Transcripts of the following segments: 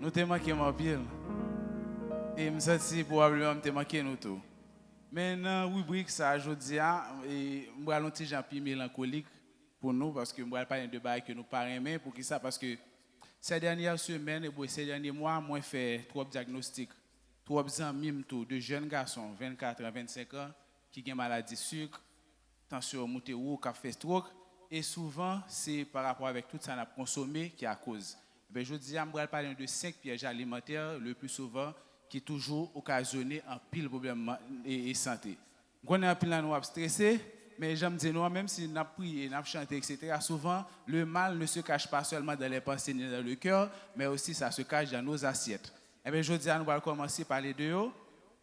Nous te manquons en pile. Et me senti probablement te manquer nous tout. Mais dans rubrique ça aujourd'hui et moi un petit Jean-Pierre mélancolique pour nous parce que moi parler de bail que nous pas aimer pour qui ça parce que ces dernières semaines et ces derniers mois moi fait trop diagnostics, trop amis tout de jeunes garçons 24 à 25 ans qui ont maladie sucre, tension montée ou qui fait stroke et souvent c'est par rapport avec tout ça qu'on a consommé qui a cause. Ben je dis, je vais parler de 5 pièges alimentaires le plus souvent qui toujours occasionné un pile problème et santé. On est un pile nous stressé, mais j'aime dire nous même si nous avons prié, nous avons chanté, etc. Souvent le mal ne se cache pas seulement dans les pensées ni dans le cœur, mais aussi ça se cache dans nos assiettes. Et bien je dis, nous allons commencer par les deux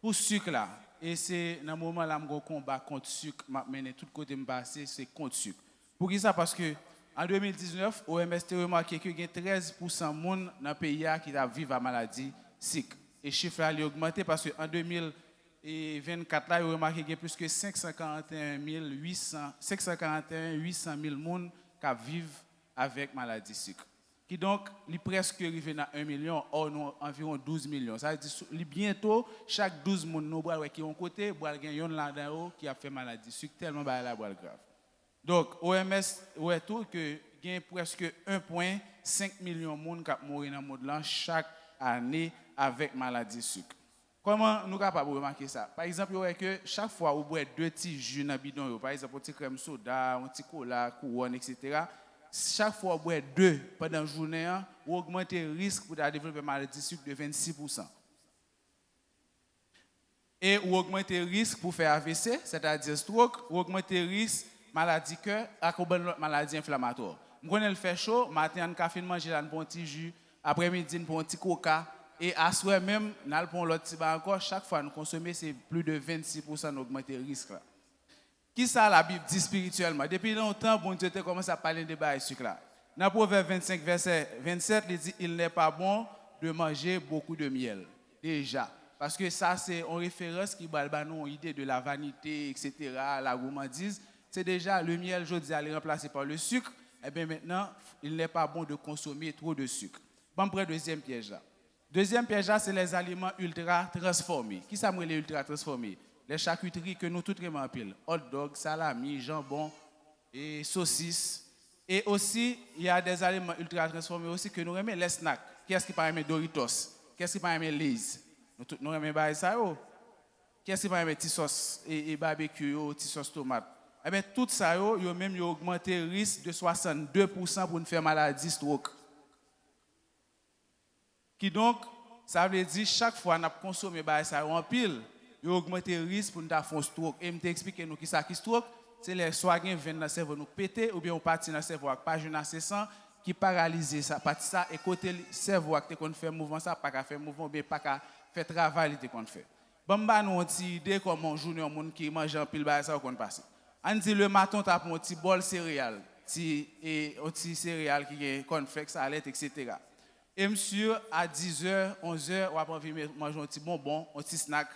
pour sucre là. Et c'est dans le moment là mon combat contre sucre, mener tout côté me passer, c'est contre sucre. Pour qui ça parce que en 2019, OMS a remarqué qu'il y a 13% de monde dans le pays qui vivent à maladie sucre. Et le chiffre a augmenté parce qu'en 2024, là, il a remarqué qu'il y a plus que 541 800 000 personnes qui vivent avec maladie sucre. Qui donc, il est presque arrivé à 1 million, or nous environ 12 millions. Ça veut dire bientôt, chaque 12 personnes qui ont côté, il y a un là-dedans qui a fait maladie sucre, tellement la grave. Donc, OMS ouais tout que il y a presque 1,5 million de monde qui meurent dans le monde chaque année avec maladie sucre. Comment nous sommes capables de remarquer ça? Par exemple, vous que chaque fois vous boivez 2 petits jus dans le bidon, par exemple, un petit crème soda, un petit cola, couronne, etc. Chaque fois vous boivez 2 pendant la journée, vous augmentez le risque pour développer maladie sucre de 26%. Et vous augmentez le risque pour faire AVC, c'est-à-dire stroke, vous augmentez le risque maladie cœur et maladie inflammatoire. Je connais le fait chaud, matin on café manger un bon petit jus, après-midi on un petit coca et à soir même on prend l'autre petit encore chaque fois nous consommer c'est plus de 26% d'augmenter le risque là. Qui ça la Bible dit spirituellement? Depuis longtemps bon Dieu a commencé à parler de bail sucre là. Dans Proverbe 25 verset 27 il dit il n'est pas bon de manger beaucoup de miel déjà. Parce que ça c'est une référence qui va nous une idée de la vanité etc. la gourmandise. C'est déjà le miel, je dis, aller remplacé par le sucre. Et bien maintenant, il n'est pas bon de consommer trop de sucre. Bon, après, deuxième piège là. Deuxième piège là, c'est les aliments ultra transformés. Qui ça les ultra transformés? Les charcuteries que nous tous aimons en pile. Hot dog, salami, jambon et saucisses. Et aussi, il y a des aliments ultra transformés aussi que nous aimons, les snacks. Qui est-ce qui parle de Doritos? Qui est-ce qui parle de Lay's? Nous aimons ça. Qui est-ce qui parle de petite sauce et barbecue, petite sauce tomate? Eh bien, tout ça, ils ont même augmenté le risque de 62% pour nous faire maladie stroke. Qui donc, ça veut dire chaque fois qu'on a consommé ça en pile, ils ont augmenté le risque pour nous faire un stroke. Et je t'explique nous qui ça qui stroke, c'est les soit qui viennent dans le cerveau nous péter ou bien on partit dans le cerveau avec pas jeune assez sang qui paralyse ça partie ça et côté cerveau qui qu'on fait mouvement ça pas qu'à faire mouvement bien pas qu'à faire travail qu'on fait. Bon bah nous on une idée comment journée un monde qui mange en pile ça qu'on passe. On dit le matin, tu as un petit bol céréales, un petit céréales qui est cornflakes, salade, etc. Et monsieur, à 10h, 11h, on va manger un petit bonbon, un petit snack.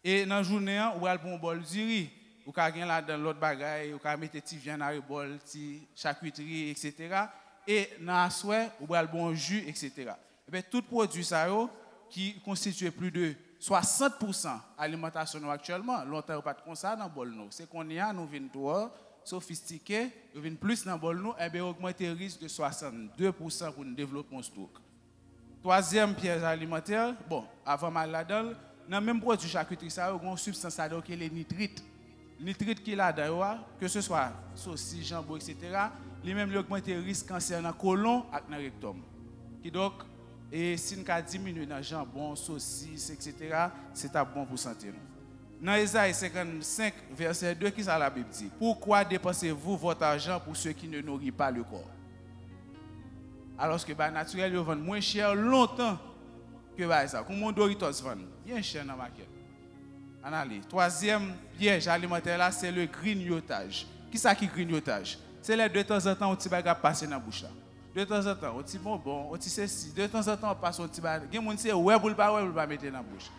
Et dans la journée, on va prendre un bol de riz. Ou va là dans l'autre bagaille, ou va mettre des viande dans le bol, des charcuterie, etc. Et dans la soirée, on va prendre un jus, etc. Et bien, tout produit ça, qui constitue plus de 60% alimentation actuellement, longtemps pas comme ça dans bol nous. C'est qu'on y a nous vinn toi sophistiqué, nous vinn plus dans bol nous et bien augmenter le risque de 62% pour nous développer un stroke. Troisième piège alimentaire, bon, avant mal là-dedans, dans même produit charcuterie ça, il y a une substance qui est les nitrites. Nitrite qui là dedans, que ce soit saucisse, jambon etc., lui même augmenter le risque cancer dans le côlon et dans le rectum. Qui donc et si nous avons diminué dans le jambon, saucisse, etc., c'est bon pour la santé. Dans Isaïe 55, verset 2, qui ça la Bible dit? Pourquoi dépensez-vous votre argent pour ceux qui ne nourrissent pas le corps? Alors que naturel, ils vendent moins cher longtemps que ça. Comme mon Doritos vend, bien cher dans la market. Analyse. Troisième piège alimentaire là, c'est le grignotage. Qui ça qui grignotage? C'est les de temps en temps, un petit bagage passer dans la bouche là. De temps en temps, un petit bonbon, un petit ceci. De temps en temps, on passe un petit bagage. Il y a des gens qui disent, ouais, vous ne pouvez pas mettre dans la bouche.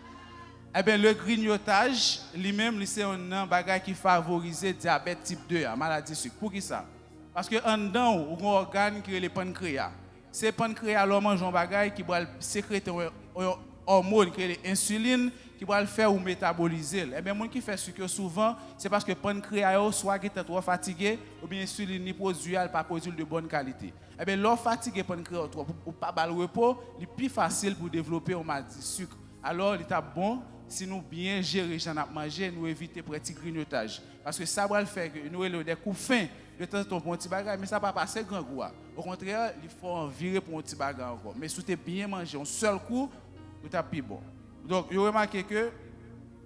Eh bien, le grignotage, lui-même, c'est un bagage qui favorise le diabète type 2, la maladie sucre. Pour qui ça? Parce qu'en dedans, on a un organe qui est le pancréas. c'est pancréas l'homme mange un bagage qui va sécréter une hormone qui est l'insuline qui va le faire ou métaboliser. Et bien, les gens qui font sucre souvent, c'est parce que le pancréas soit trop fatigué ou bien l'insuline n'est pas produit de bonne qualité. Et bien, l'on fatigué le pancréas trop ou pas le repos, il est plus facile pour développer un maladie sucre. Alors, il est bon si nous bien gérer ce qu'on a mangé, nous éviter petit grignotage. Parce que ça va le faire que nous avons des coups fins de temps en temps pour un petit bagage, mais ça ne va pas passer grand goût. Au contraire, il faut en virer pour un petit bagage encore. Mais si tu as bien mangé un seul coup, tu as plus bon. Donc, vous remarquez que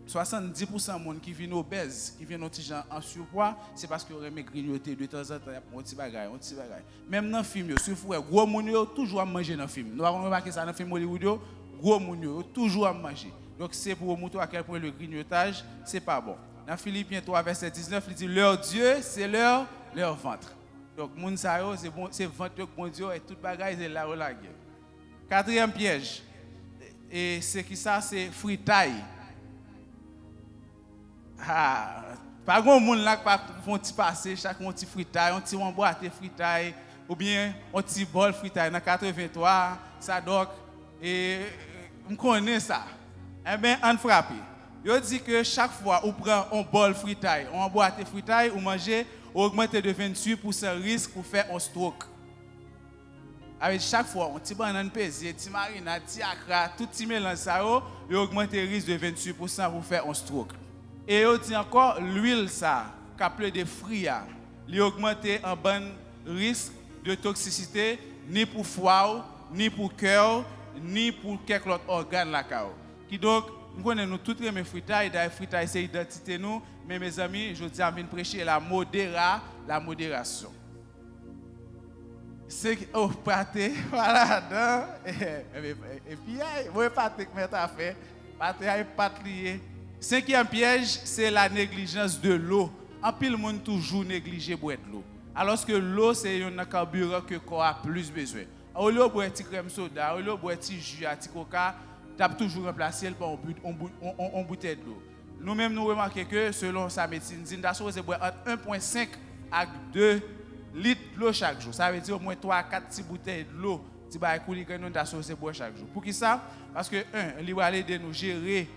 70% des gens qui viennent obèses, qui viennent en surpoids, c'est parce qu'ils aiment grignoter de temps en temps pour un petit bagage. Même dans le film, si vous voyez, gros gens toujours à manger dans le film. Nous avons remarqué ça dans le film Hollywood, gros gens toujours à manger. Donc, c'est pour vous montrer à quel point le grignotage, ce n'est pas bon. Dans Philippiens 3, verset 19, il dit leur Dieu, c'est leur ventre. Donc, moun sa yo, c'est ventre que bon Dieu et toute bagage, c'est là où la guerre. Quatrième piège, et c'est qui ça, c'est fritaille. Ah, pas grand monde là qui font petit passer, chaque petit fritaille, un petit boîte fritaille, ou bien un petit bol fritaille dans 83, ça donc, et on connaît ça. Eh bien, on frappe. Je dis que chaque fois où on prend un bol fritaille, on boîte fritaille, ou manger, augmente de 28% risque pour faire un stroke. Avec chaque fois, on petit banane pesé, petit marinade, petit akra, tout petit mélange ça, il augmente le risque de 28% pour faire un stroke. Et on dit encore l'huile ça, qui de fruits, il augmente un bon risque de toxicité ni pour foie, ni pour cœur, ni pour quelques autres organes là. Qui donc, nous connaissons tous les fritailles, d'ailleurs fritailles c'est l'identité nous, mais mes amis, je dis à venir prêcher la modération. C'est oh pâté, voilà, et puis moi pâté que m'as fait, pâté a pas lié. Cinquième piège, c'est la négligence de l'eau. En pile monde toujours négligé boire de l'eau. Alors que l'eau c'est un carburant que le corps a plus besoin. Au lieu de boire petit crème soda, au lieu de boire petit jus, petit coca, tu as toujours remplacé par une bouteille d'eau. Nous-mêmes, nous remarquons que selon sa médecine, nous devons boire entre 1,5 à 2 litres d'eau chaque jour. Ça veut dire au moins 3 à 4 petites bouteilles d'eau qui va couler que nous devons boire chaque jour. Pour qui ça? Parce que, il va aider nous gérer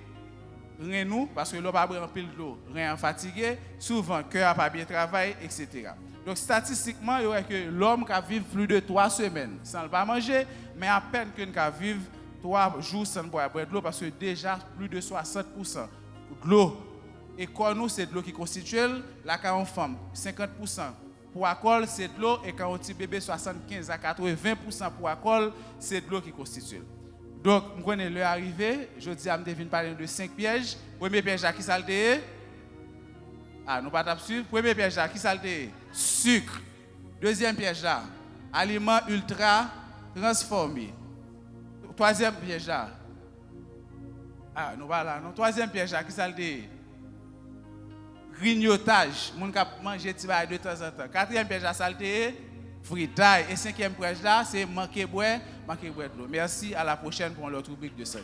rien nous, parce que l'eau va boire un pile d'eau, rien fatigué, souvent, cœur n'a pas bien travaillé, etc. Donc, statistiquement, il y aurait que l'homme qui vit plus de 3 semaines sans ne pas manger, mais à peine qu'il vit 3 jours sans boire de l'eau, parce que déjà plus de 60% de l'eau, et quand nous, c'est de l'eau qui constitue, là, quand on femme, 50% pour alcool, c'est de l'eau, et quand on petit bébé, 75 à 80% pour alcool, c'est de l'eau qui constitue. Donc, je connais l'heure arrivée, je dis à me devine parler de 5 pièges. Premier piège à qui ça le dit? Ah, nous pas taper sur. Premier piège à qui ça le dit? Sucre. Deuxième piège là, aliments ultra transformés. Troisième piège là. Ah, nous voilà. Non, troisième piège là, qui ça le dit? Grignotage. Moun k'ap manger ti bail de temps en temps. Quatrième piège là, ça le dit? Fritaille. Et cinquième piège là, c'est manquer boire de l'eau. Merci, à la prochaine pour l'autre rubrique de ça.